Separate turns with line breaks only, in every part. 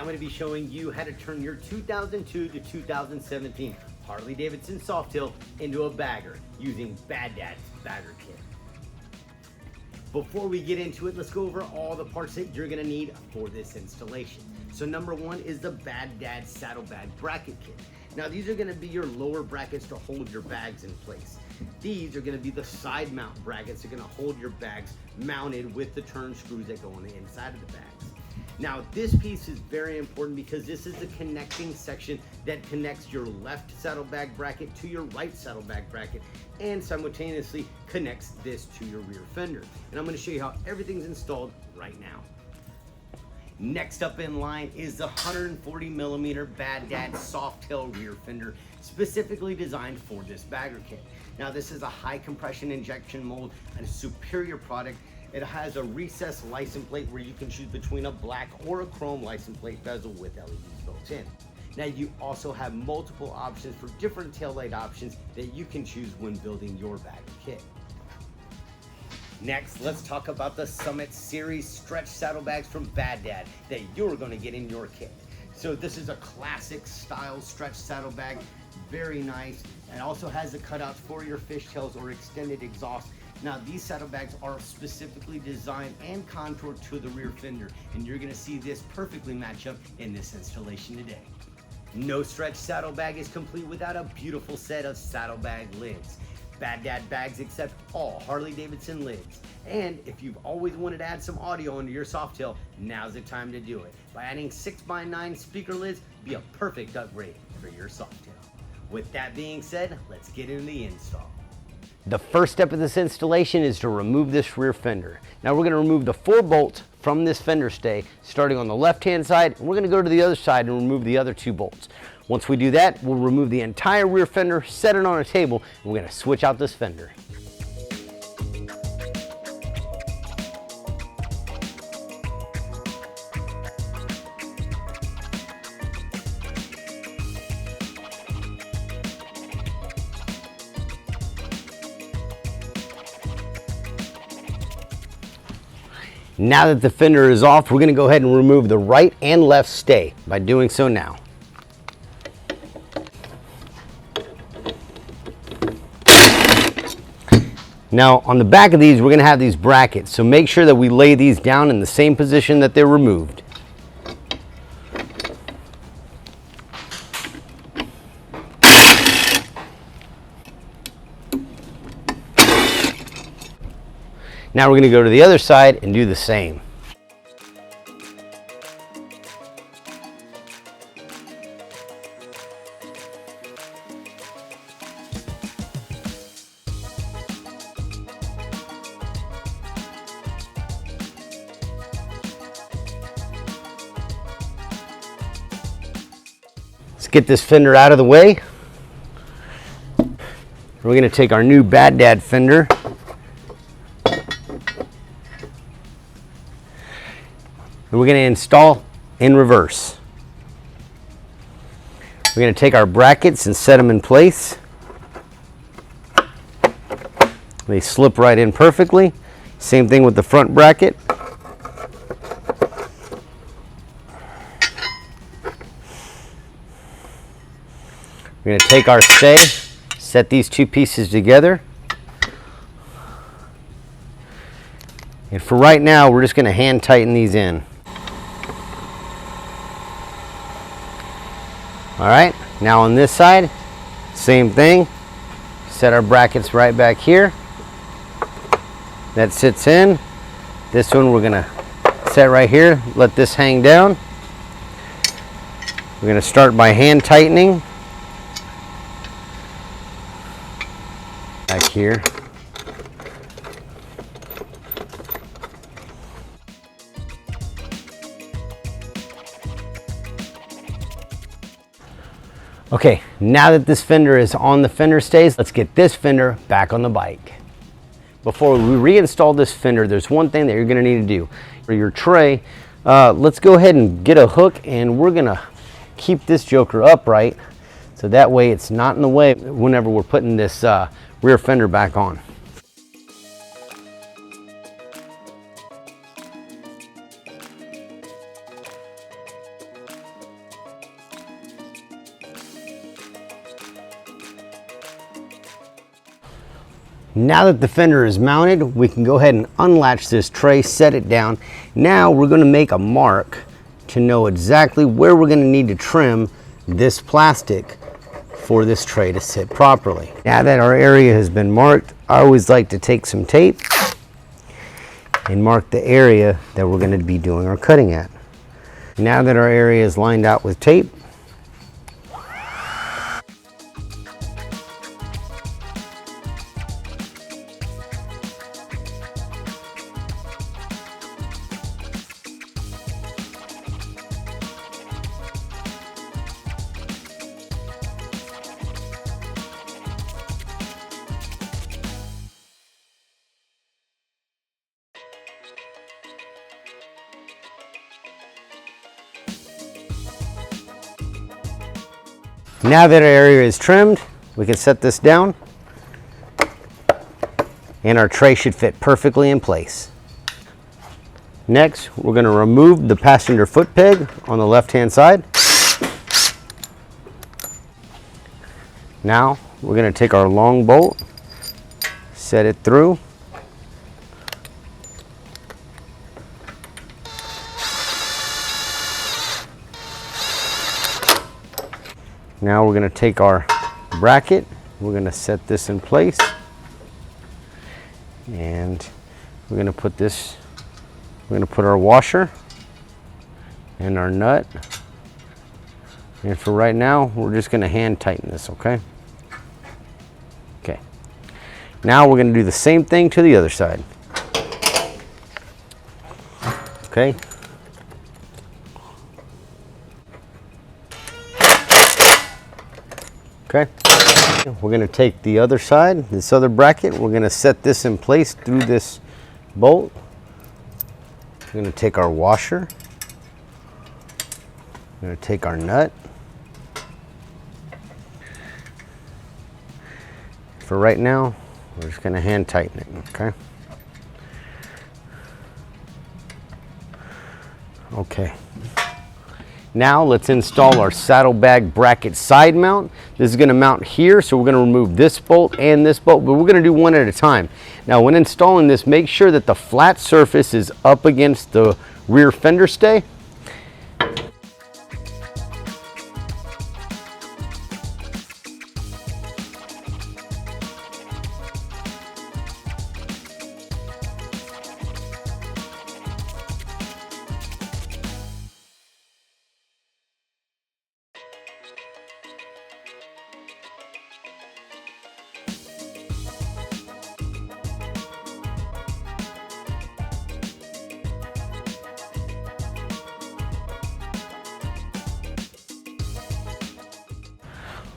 going to be showing you how to turn your 2002 to 2017 Harley Davidson Softail into a bagger using Bad Dad's Bagger Kit. Before we get into it, let's go over all the parts that you're going to need for this installation. So number one is the Bad Dad Saddlebag Bracket Kit. Now these are going to be your lower brackets to hold your bags in place. These are going to be the side mount brackets that are going to hold your bags mounted with the turn screws that go on the inside of the bags. Now this piece is very important because this is the connecting section that connects your left saddlebag bracket to your right saddlebag bracket and simultaneously connects this to your rear fender. And I'm going to show you how everything's installed right now. Next up in line is the 140mm Bad Dad Softail rear fender, specifically designed for this bagger kit. Now this is a high compression injection mold and a superior product. It has a recessed license plate where you can choose between a black or a chrome license plate bezel with LEDs built in. Now you also have multiple options for different taillight options that you can choose when building your bagger kit. Next, let's talk about the Summit Series stretch saddlebags from Bad Dad that you're going to get in your kit. So this is a classic style stretch saddlebag, very nice, and also has the cutouts for your fishtails or extended exhaust. Now these saddlebags are specifically designed and contoured to the rear fender, and you're going to see this perfectly match up in this installation today. No stretch saddlebag is complete without a beautiful set of saddlebag lids. Bad Dad bags accept all Harley Davidson lids. And if you've always wanted to add some audio into your Softail, now's the time to do it. By adding 6x9 speaker lids, be a perfect upgrade for your Softail. With that being said, let's get into the install. The first step of this installation is to remove this rear fender. Now we're going to remove the 4 bolts from this fender stay, starting on the left-hand side, and we're going to go to the other side and remove the other 2 bolts. Once we do that, we'll remove the entire rear fender, set it on a table, and we're going to switch out this fender. Now that the fender is off, we're going to go ahead and remove the right and left stay by doing so now. Now on the back of these, we're going to have these brackets, so make sure that we lay these down in the same position that they're removed. Now we're going to go to the other side and do the same. Let's get this fender out of the way. We're going to take our new Bad Dad fender. And we're going to install in reverse. We're going to take our brackets and set them in place. They slip right in perfectly. Same thing with the front bracket. We're going to take our stay, set these 2 pieces together. And for right now, we're just going to hand tighten these in. All right, now on this side, same thing. Set our brackets right back here. That sits in. This one we're gonna set right here. Let this hang down. We're gonna start by hand tightening. Back here. Okay, now that this fender is on the fender stays, let's get this fender back on the bike. Before we reinstall this fender, there's one thing that you're gonna need to do. For your tray, let's go ahead and get a hook, and we're gonna keep this joker upright so that way it's not in the way whenever we're putting this rear fender back on. Now that the fender is mounted, we can go ahead and unlatch this tray, set it down. Now we're going to make a mark to know exactly where we're going to need to trim this plastic for this tray to sit properly. Now that our area has been marked, I always like to take some tape and mark the area that we're going to be doing our cutting at. Now that our area is lined out with tape, now that our area is trimmed, we can set this down and our tray should fit perfectly in place. Next, we're going to remove the passenger foot peg on the left-hand side. Now, we're going to take our long bolt, set it through. Now we're going to take our bracket, we're going to set this in place, and we're going to put this, we're going to put our washer and our nut, and for right now we're just going to hand tighten this, okay? Okay. Now we're going to do the same thing to the other side. Okay. Okay, we're going to take the other side, this other bracket, we're going to set this in place through this bolt. We're going to take our washer, we're going to take our nut. For right now, we're just going to hand tighten it, okay? Okay. Now let's install our saddlebag bracket side mount. This is going to mount here, so we're going to remove this bolt and this bolt, but we're going to do one at a time. Now when installing this, make sure that the flat surface is up against the rear fender stay.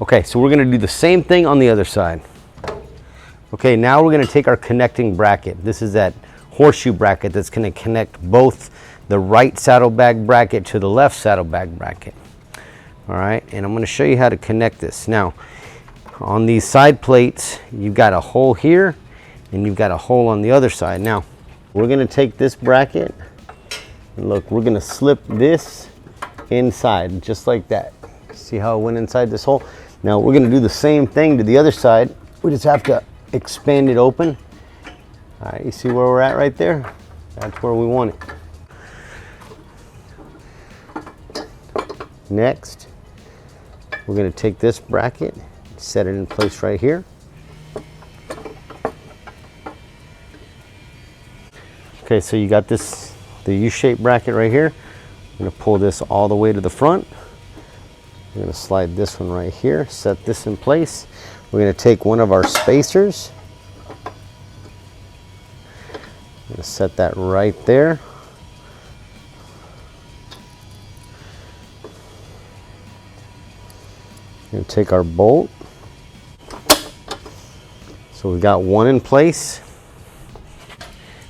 Okay, so we're going to do the same thing on the other side. Okay, now we're going to take our connecting bracket. This is that horseshoe bracket that's going to connect both the right saddlebag bracket to the left saddlebag bracket. All right, and I'm going to show you how to connect this. Now, on these side plates, you've got a hole here and you've got a hole on the other side. Now, we're going to take this bracket and look, we're going to slip this inside just like that. See how it went inside this hole? Now we're going to do the same thing to the other side. We just have to expand it open. All right, you see where we're at right there? That's where we want it. Next, we're going to take this bracket, set it in place right here. Okay, so you got this, the U-shaped bracket right here. I'm going to pull this all the way to the front. We're going to slide this one right here, set this in place. We're going to take one of our spacers. I'm going to set that right there. We're going to take our bolt. So we've got one in place.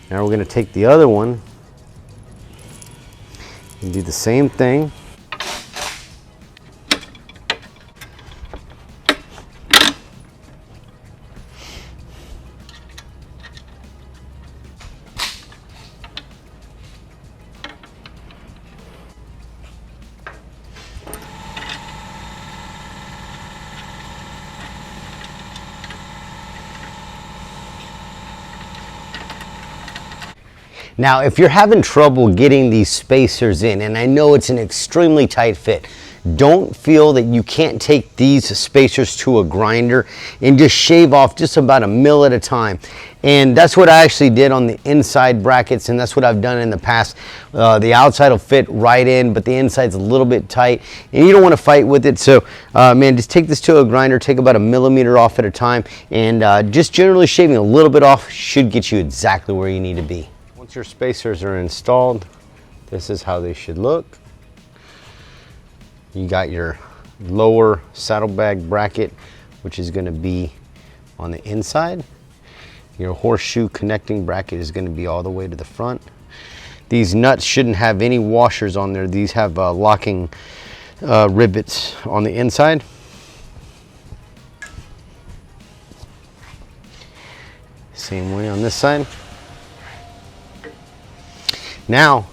Now we're going to take the other one and do the same thing. Now, if you're having trouble getting these spacers in, and I know it's an extremely tight fit, don't feel that you can't take these spacers to a grinder and just shave off just about a mil at a time. And that's what I actually did on the inside brackets, and that's what I've done in the past. The outside will fit right in, but the inside's a little bit tight, and you don't want to fight with it. So, man, just take this to a grinder, take about a millimeter off at a time, and just generally shaving a little bit off should get you exactly where you need to be. Once your spacers are installed, this is how they should look. You got your lower saddlebag bracket, which is going to be on the inside. Your horseshoe connecting bracket is going to be all the way to the front. These nuts shouldn't have any washers on there. These have locking rivets on the inside. Same way on this side. Now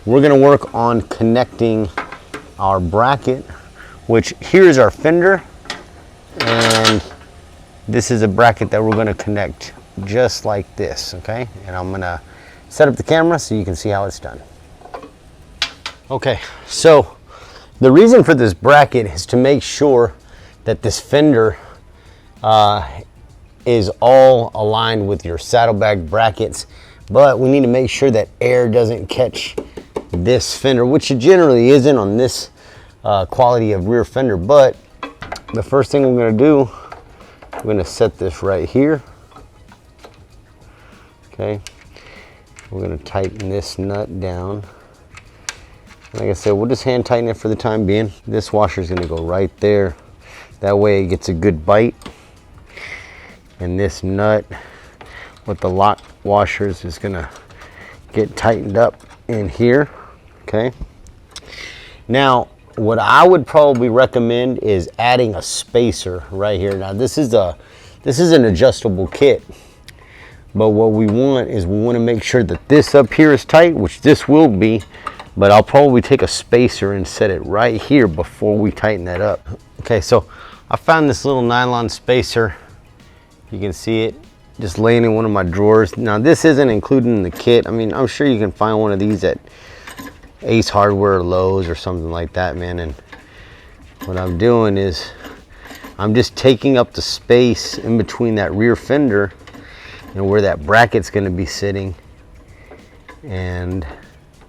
we're going to work on connecting our bracket, which here's our fender, and this is a bracket that we're going to connect just like this, okay? And I'm going to set up the camera so you can see how it's done. Okay, so the reason for this bracket is to make sure that this fender is all aligned with your saddlebag brackets, but we need to make sure that air doesn't catch this fender, which it generally isn't on this quality of rear fender. But the first thing we're going to do, we're going to set this right here. Okay, we're going to tighten this nut down. Like I said, we'll just hand tighten it for the time being. This washer is going to go right there. That way it gets a good bite. And this nut with the lock washers is going to get tightened up in here. Okay. Now, what I would probably recommend is adding a spacer right here. Now, this is an adjustable kit, but what we want is we want to make sure that this up here is tight, which this will be, but I'll probably take a spacer and set it right here before we tighten that up. Okay, so I found this little nylon spacer. You can see it just laying in one of my drawers. Now, this isn't included in the kit. I mean, I'm sure you can find one of these at Ace Hardware or Lowe's or something like that, man. And what I'm doing is I'm just taking up the space in between that rear fender and where that bracket's going to be sitting. And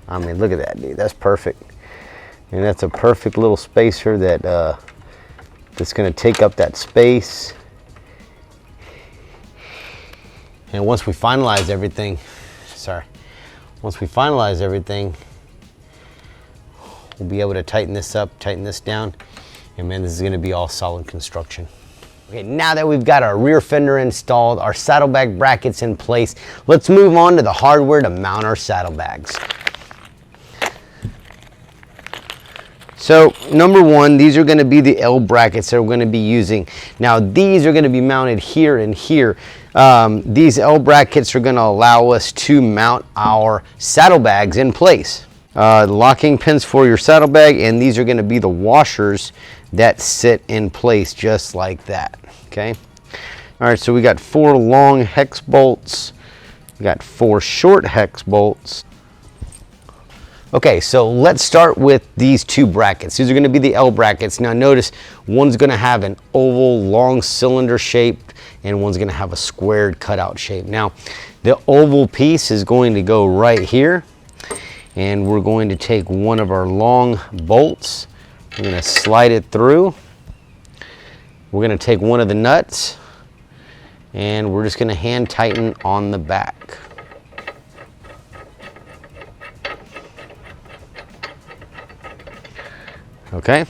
I mean, look at that, dude. That's perfect. And that's a perfect little spacer that that's going to take up that space. And once we finalize everything, we'll be able to tighten this up, tighten this down, and man, this is going to be all solid construction. Okay, now that we've got our rear fender installed, our saddlebag brackets in place, let's move on to the hardware to mount our saddlebags. So number one, these are going to be the L brackets that we're going to be using. Now these are going to be mounted here and here. These L brackets are going to allow us to mount our saddlebags in place. Locking pins for your saddlebag, and these are going to be the washers that sit in place just like that. Okay. All right, so we got 4 long hex bolts. We got 4 short hex bolts. Okay, so let's start with these 2 brackets. These are going to be the L brackets. Now notice one's going to have an oval long cylinder shape and one's going to have a squared cutout shape. Now the oval piece is going to go right here, and we're going to take one of our long bolts. We're going to slide it through. We're going to take one of the nuts, and we're just going to hand tighten on the back. Okay,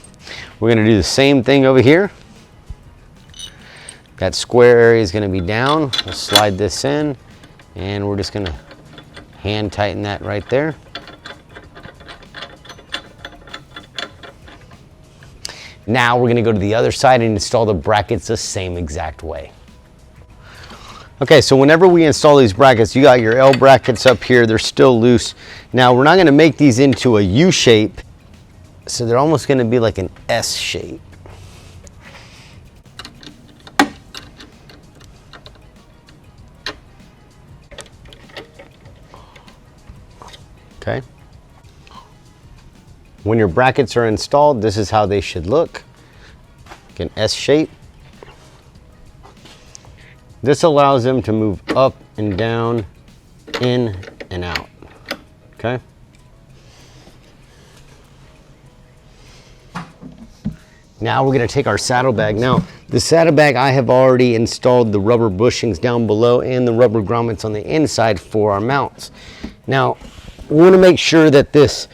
we're going to do the same thing over here. That square area is going to be down. We'll slide this in, and we're just going to hand tighten that right there. Now we're going to go to the other side and install the brackets the same exact way. Okay, so whenever we install these brackets, you got your L brackets up here. They're still loose. Now we're not going to make these into a U shape, so they're almost going to be like an S shape.
Okay. When your brackets are installed, this is how they should look. Like an S shape. This allows them to move up and down, in and out. Okay. Now we're going to take our saddlebag. Now, the saddlebag, I have already installed the rubber bushings down below and the rubber grommets on the inside for our mounts. Now, we want to make sure that this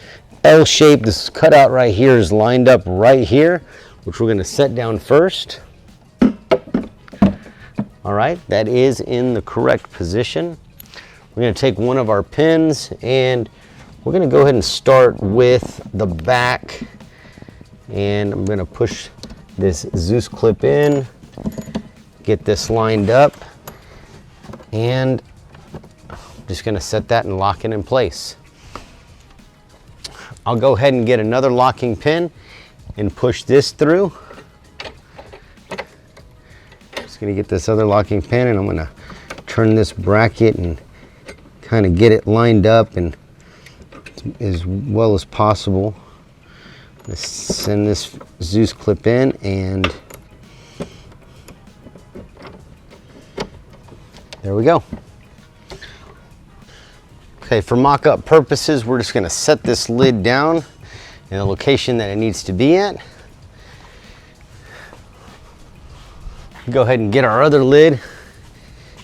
L shape, this cutout right here, is lined up right here, which we're going to set down first. All right, that is in the correct position. We're going to take one of our pins and we're going to go ahead and start with the back. And I'm going to push this Zeus clip in, get this lined up, and I'm just going to set that and lock it in place. I'll go ahead and get another locking pin and push this through. Just going to get this other locking pin and I'm going to turn this bracket and kind of get it lined up and as well as possible. Let's send this Zeus clip in and there we go. Okay, for mock-up purposes, we're just going to set this lid down in the location that it needs to be at. Go ahead and get our other lid,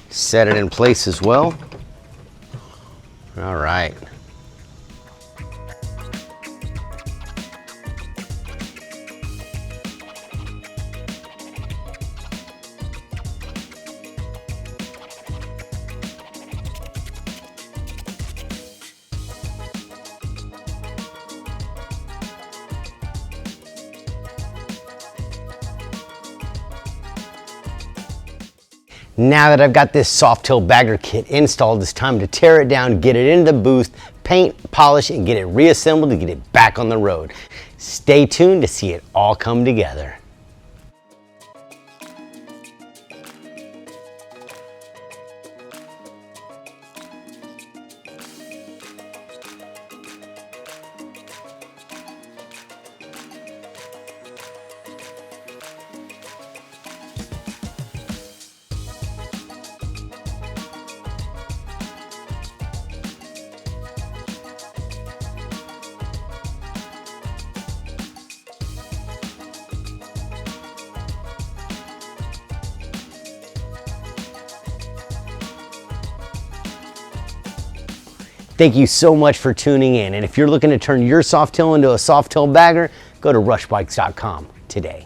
set it in place as well. All right. Now that I've got this Softail Bagger Kit installed, it's time to tear it down, get it into the booth, paint, polish, and get it reassembled to get it back on the road. Stay tuned to see it all come together. Thank you so much for tuning in. And if you're looking to turn your Softail into a Softail Bagger, go to rushbikes.com today.